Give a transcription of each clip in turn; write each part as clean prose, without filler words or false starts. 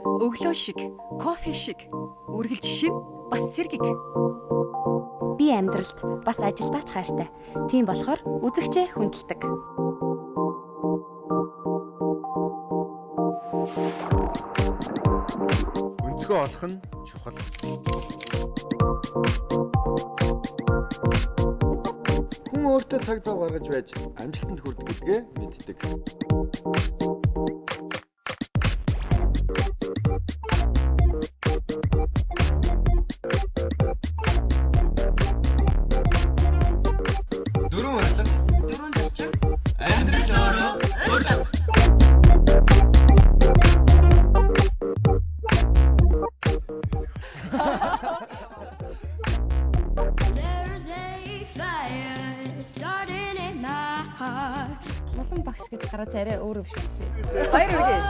Өглөө шиг, кофе шиг үргэлж шин бас сэргэг. Би амьдралд бас ажилдаач хайртай. Тийм болохоор үзэгчээ хүндэлдэг. Өнцгөө олох нь чухал. Хүн өөртөө цаг зав гаргаж байж амжилтанд хүрдэг гэдгээ мэддэг. Дөрвөн орлого, Дөрвөн зорчиг. амьдрал өөрөө өрлөг. There's a fire starting in my heart. Улан багш гэж гараад арай өөрөө биш үү? Баяр хүргэе.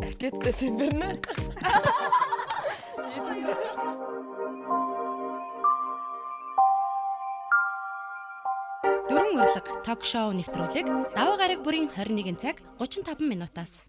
Аркеттэй сэмбэрнэ. Дөрвөн өрлөг ток шоу нэвтрүүлэг даваа гараг бүрийн 21 цаг 35 минутаас